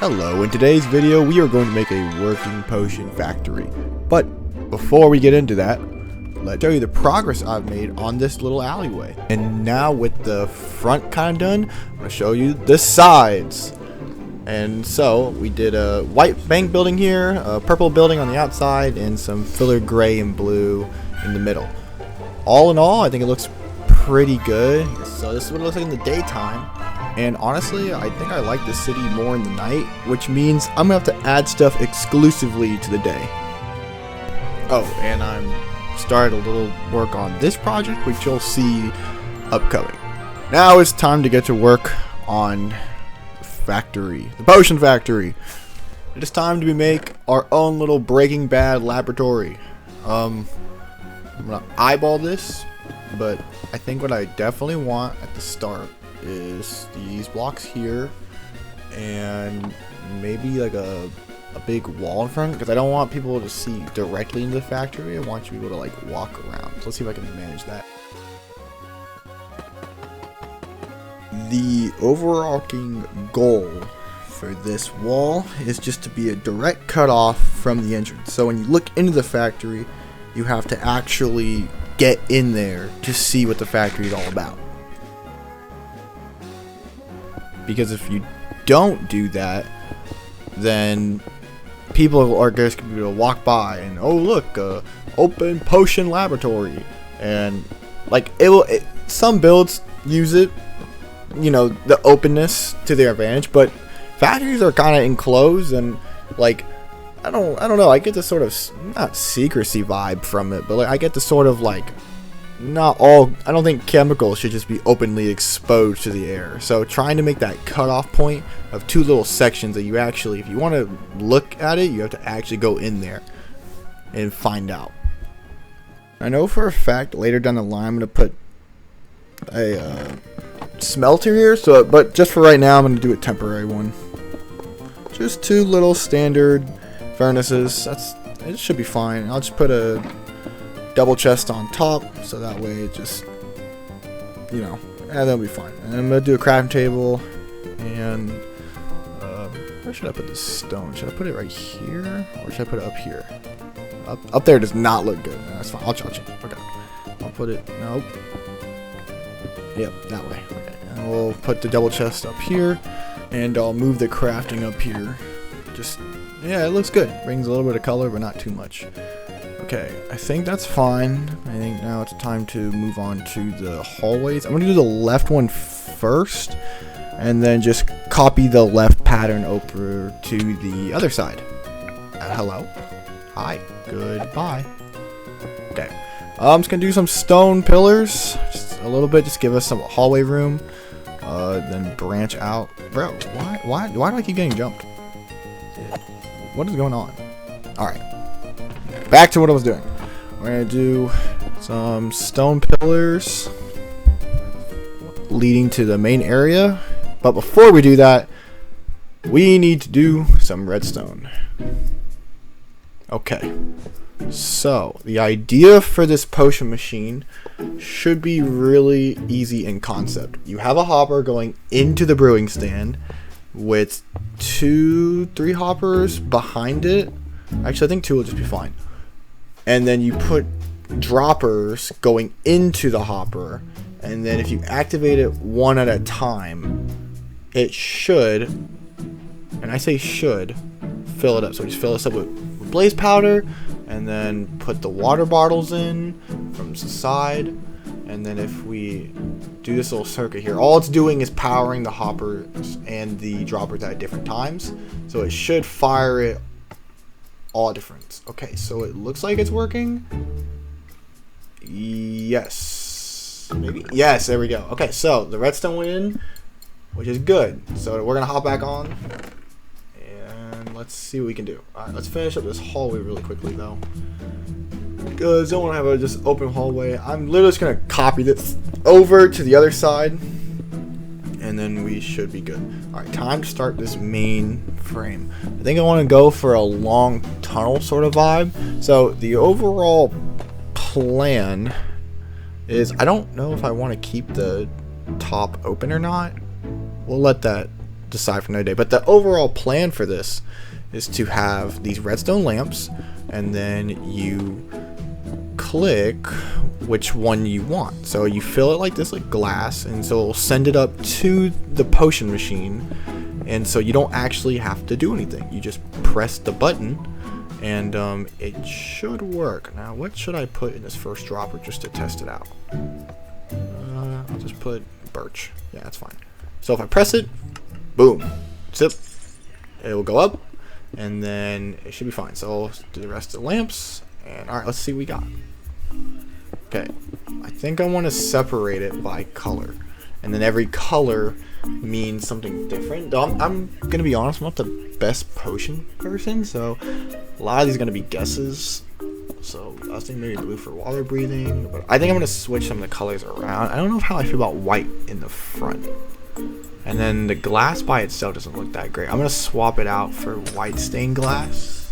Hello, in today's video we are going to make a working potion factory. But before we get into that, let's show you the progress I've made on this little alleyway. And now with the front kind of done, I'm going to show you the sides. And so we did a white bank building here, a purple building on the outside, and some filler gray and blue in the middle. All in all, I think it looks pretty good. So this is what it looks like in the daytime. And honestly, I think I like the city more in the night, which means I'm gonna have to add stuff exclusively to the day. Oh, and I'm started a little work on this project, which you'll see upcoming. Now it's time to get to work on the factory, the potion factory. It is time to make our own little Breaking Bad laboratory. I'm gonna eyeball this, but I think what I definitely want at the start is these blocks here and maybe like a big wall in front, because I don't want people to see directly into the factory. I want you to be able to like walk around. So let's see if I can manage that. The overarching goal for this wall is just to be a direct cutoff from the entrance. So when you look into the factory, you have to actually get in there to see what the factory is all about. Because if you don't do that, then people are just going to be able to walk by and, oh look, open potion laboratory, and like some builds use it, you know, the openness to their advantage, but factories are kind of enclosed, and like I don't know, I get this sort of not secrecy vibe from it, but like I get the sort of like I don't think chemicals should just be openly exposed to the air. So trying to make that cutoff point of two little sections that you actually, if you want to look at it, you have to actually go in there and find out. I know for a fact later down the line I'm going to put a smelter here, but just for right now I'm going to do a temporary one. Just two little standard furnaces. It should be fine. I'll just put a double chest on top, so that way it just, you know, that'll be fine. And I'm gonna do a crafting table, and where should I put this stone? Should I put it right here, or should I put it up here? Up there does not look good. That's fine. I'll change it. Okay, I'll put it. Nope. Yep, that way. Okay, and we'll put the double chest up here, and I'll move the crafting up here. Just, yeah, it looks good. Brings a little bit of color, but not too much. Okay, I think that's fine. I think now it's time to move on to the hallways. I'm going to do the left one first, and then just copy the left pattern over to the other side. Hello. Hi. Goodbye. Okay. I'm just going to do some stone pillars. Just a little bit. Just give us some hallway room. Then branch out. Bro, why do I keep getting jumped? What is going on? Alright. Back to what I was doing. We're going to do some stone pillars leading to the main area. But before we do that, we need to do some redstone. Okay. So, the idea for this potion machine should be really easy in concept. You have a hopper going into the brewing stand with 2-3 hoppers behind it. Actually, I think 2 will just be fine. And then you put droppers going into the hopper, and then if you activate it one at a time, it should, and I say should, fill it up. So just fill this up with blaze powder, and then put the water bottles in from the side, and then if we do this little circuit here, all it's doing is powering the hoppers and the droppers at different times, so it should fire it all different. Okay, so it looks like it's working. Yes. Maybe. Yes, there we go. Okay, so the redstone went in, which is good. So we're gonna hop back on and let's see what we can do. Alright, let's finish up this hallway really quickly though, because I don't want to have a just open hallway. I'm literally just gonna copy this over to the other side, and then we should be good. Alright, time to start this main frame. I think I want to go for a long tunnel sort of vibe. So the overall plan is, I don't know if I want to keep the top open or not. We'll let that decide for another day. But the overall plan for this is to have these redstone lamps, and then you click which one you want. So you fill it like this, like glass, and so it'll send it up to the potion machine. And so you don't actually have to do anything. You just press the button, and it should work. Now, what should I put in this first dropper just to test it out? I'll just put birch. Yeah, that's fine. So if I press it, boom, zip, it will go up, and then it should be fine. So I'll do the rest of the lamps, and all right, let's see what we got. Okay, I think I want to separate it by color, and then every color means something different. I'm gonna be honest, I'm not the best potion person, so a lot of these are gonna be guesses. So I was thinking maybe blue for water breathing, but I think I'm gonna switch some of the colors around. I don't know how I feel about white in the front, and then the glass by itself doesn't look that great. I'm gonna swap it out for white stained glass.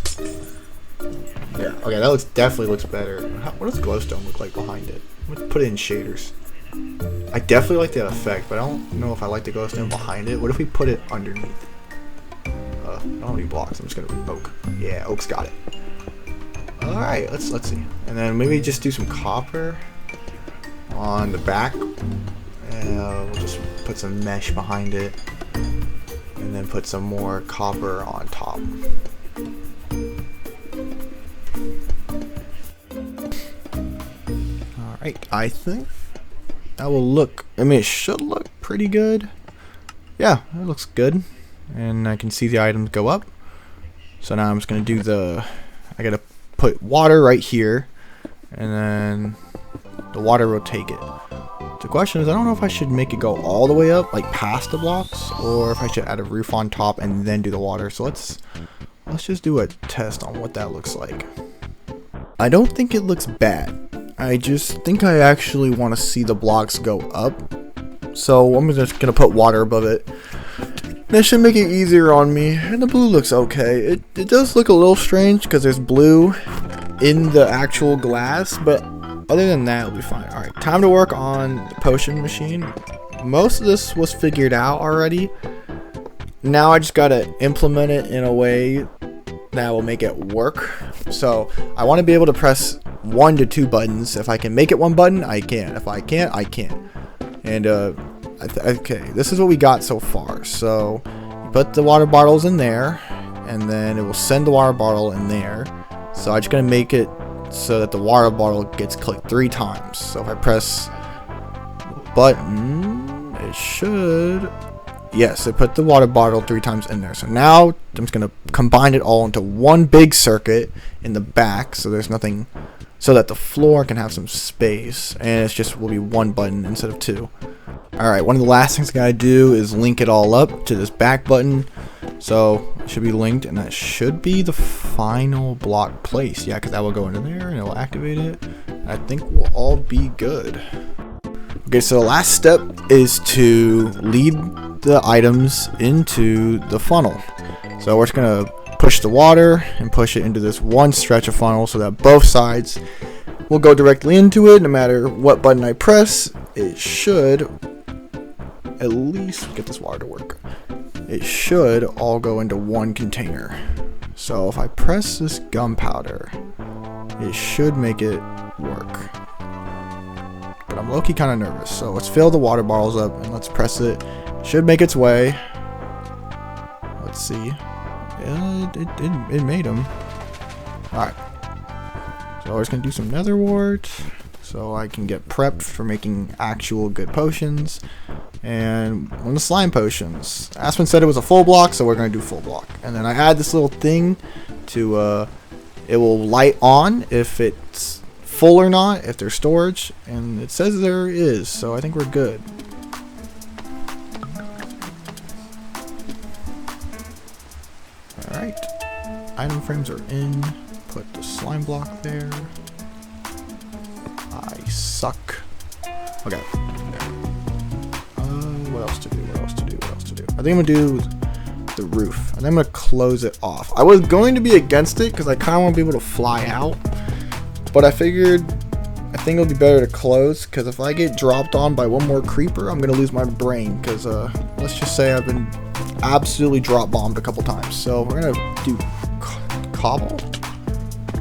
Yeah, okay, that definitely looks better. What does glowstone look like behind it? I'm gonna put it in shaders. I definitely like that effect, but I don't know if I like the glowstone behind it. What if we put it underneath? I don't need blocks. I'm just gonna do oak. Yeah, oak's got it. All right, let's see, and then maybe just do some copper on the back, and we'll just put some mesh behind it, and then put some more copper on top. All right, I think that will look. I mean, it should look pretty good. Yeah, it looks good, and I can see the items go up. So now I'm just gonna do I gotta put water right here, and then the water will take it. The question is, I don't know if I should make it go all the way up, like past the blocks, or if I should add a roof on top and then do the water. So let's just do a test on what that looks like. I don't think it looks bad. I just think I actually want to see the blocks go up. So I'm just gonna put water above it. That should make it easier on me, and the blue looks okay. It does look a little strange because there's blue in the actual glass, but other than that, it'll be fine. All right, time to work on the potion machine. Most of this was figured out already. Now I just gotta implement it in a way that will make it work. So I want to be able to press 1 to 2 buttons. If I can make it 1 button, I can. If I can't, I can't. And okay, this is what we got so far. So you put the water bottles in there, and then it will send the water bottle in there. So I'm just gonna make it so that the water bottle gets clicked 3 times. So if I press the button, it should, yes, it put the water bottle 3 times in there. So now I'm just gonna combine it all into one big circuit in the back, so there's nothing, so that the floor can have some space, and it's just will be 1 button instead of 2. Alright, one of the last things I gotta do is link it all up to this back button. So it should be linked, and that should be the final block place. Yeah, because that will go into there and it will activate it. I think we'll all be good. Okay, so the last step is to lead the items into the funnel. So we're just gonna push the water and push it into this one stretch of funnel so that both sides will go directly into it. No matter what button I press, it should at least get this water to work. It should all go into one container. So if I press this gunpowder, it should make it work. But I'm low-key kind of nervous. So let's fill the water bottles up and let's press it. It should make its way. Let's see. Yeah, it made them. Alright. So we're just going to do some nether wart so I can get prepped for making actual good potions. And one of the slime potions. Aspen said it was a full block, so we're going to do full block. And then I add this little thing to, it will light on if it's full or not, if there's storage. And it says there is, so I think we're good. Alright. Item frames are in. Put the slime block there. I suck. Okay. What else to do? What else to do? What else to do? I think I'm gonna do the roof, and I'm gonna close it off. I was going to be against it because I kind of want to be able to fly out, but I figured I think it'll be better to close because if I get dropped on by one more creeper, I'm gonna lose my brain. Because let's just say I've been absolutely drop bombed a couple times. So we're gonna do cobble,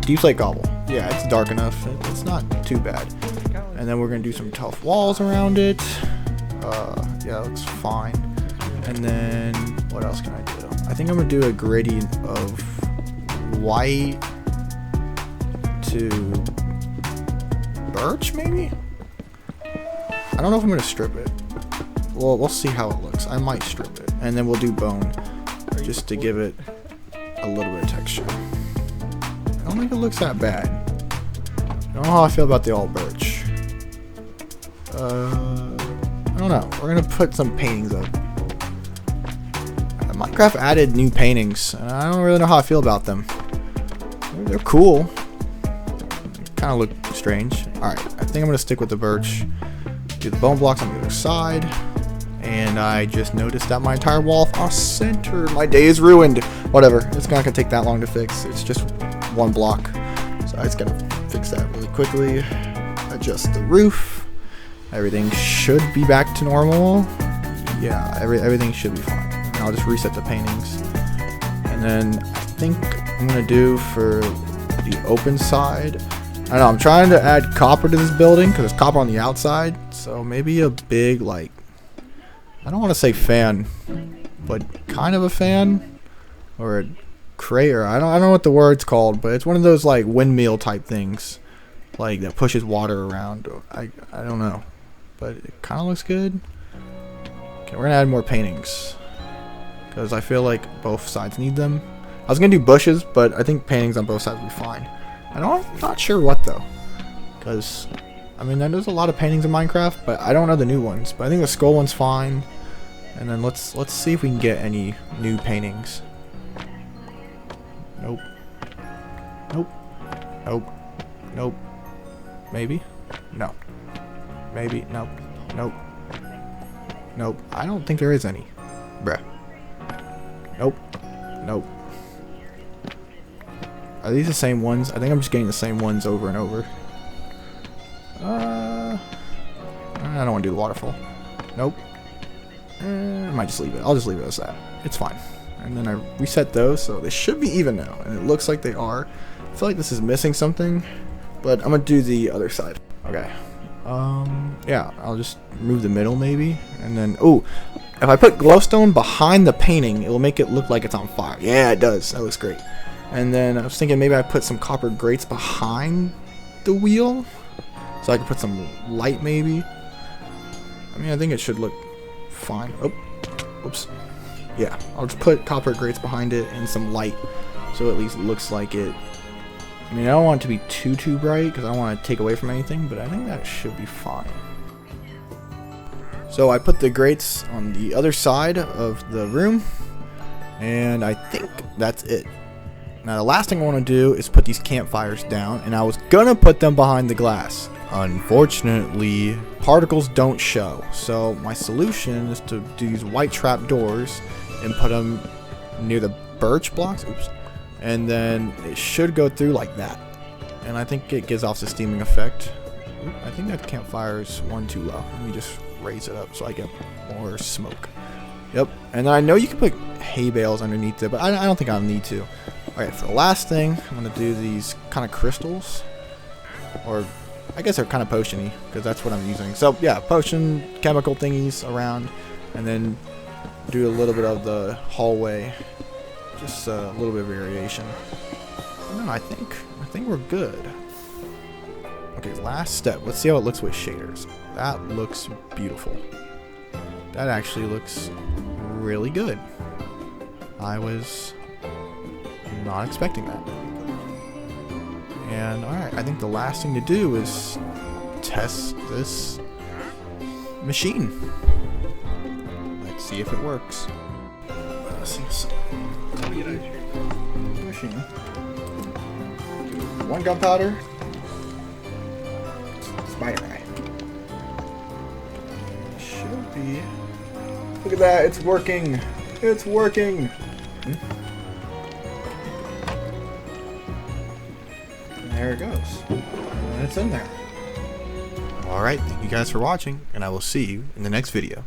deep slate cobble. Yeah, it's dark enough. It's not too bad. And then we're gonna do some tough walls around it. Yeah, it looks fine. And then what else can I do? I think I'm gonna do a gradient of white to birch, maybe? I don't know if I'm gonna strip it. Well, we'll see how it looks. I might strip it. And then we'll do bone just to give it a little bit of texture. I don't think it looks that bad. I don't know how I feel about the all birch. I don't know. We're gonna put some paintings up. Minecraft added new paintings, and I don't really know how I feel about them. They're cool. Kind of look strange. Alright, I think I'm going to stick with the birch. Do the bone blocks on the other side. And I just noticed that my entire wall off center. My day is ruined. Whatever. It's not going to take that long to fix. It's just one block. So I just got to fix that really quickly. Adjust the roof. Everything should be back to normal. Yeah, everything should be fine. I'll just reset the paintings. And then I think I'm going to do for the open side. I don't know, I'm trying to add copper to this building because there's copper on the outside. So maybe a big, like, I don't want to say fan, but kind of a fan or a crater. I don't know what the word's called, but it's one of those like windmill type things, like that pushes water around. I don't know, but it kind of looks good. Okay, we're gonna add more paintings because I feel like both sides need them. I was gonna do bushes, but I think paintings on both sides will be fine. I'm not sure what though, because I mean there's a lot of paintings in Minecraft, but I don't know the new ones. But I think the skull one's fine. And then let's see if we can get any new paintings. Nope. Nope. Nope. Nope. Maybe. No. Maybe. Nope. Nope. Nope. I don't think there is any. Bruh. Nope. Nope. Are these the same ones? I think I'm just getting the same ones over and over. I don't want to do the waterfall. Nope. I might just leave it. I'll just leave it as that. It's fine. And then I reset those, so they should be even now. And it looks like they are. I feel like this is missing something, but I'm going to do the other side. Okay. Yeah, I'll just remove the middle maybe. And then, oh, if I put glowstone behind the painting, it will make it look like it's on fire. Yeah, it does. That looks great. And then I was thinking maybe I put some copper grates behind the wheel, so I could put some light maybe. I mean, I think it should look fine. Oh, oops. Yeah, I'll just put copper grates behind it and some light, so at least it looks like it. I mean, I don't want it to be too bright because I don't want to take away from anything, but I think that should be fine. So I put the grates on the other side of the room, and I think that's it. Now the last thing I want to do is put these campfires down, and I was gonna put them behind the glass. Unfortunately, particles don't show, so my solution is to do these white trap doors and put them near the birch blocks. Oops. And then it should go through like that, and I think it gives off the steaming effect. Oop, I think that campfire is one too low. Let me just raise it up so I get more smoke. Yep. And then I know you can put hay bales underneath it, but I don't think I'll need to. Alright, for the last thing, I'm going to do these kind of crystals, or I guess they're kind of potion-y, because that's what I'm using. So yeah, potion chemical thingies around, and then do a little bit of the hallway, just a little bit of variation. And then I think we're good. Okay, last step. Let's see how it looks with shaders. That looks beautiful. That actually looks really good. I was not expecting that. And alright, I think the last thing to do is test this machine. Let's see if it works. Let's see machine. One gunpowder. Spider eye. Should be. Look at that, it's working. It's working. There it goes. And it's in there. Alright, thank you guys for watching, and I will see you in the next video.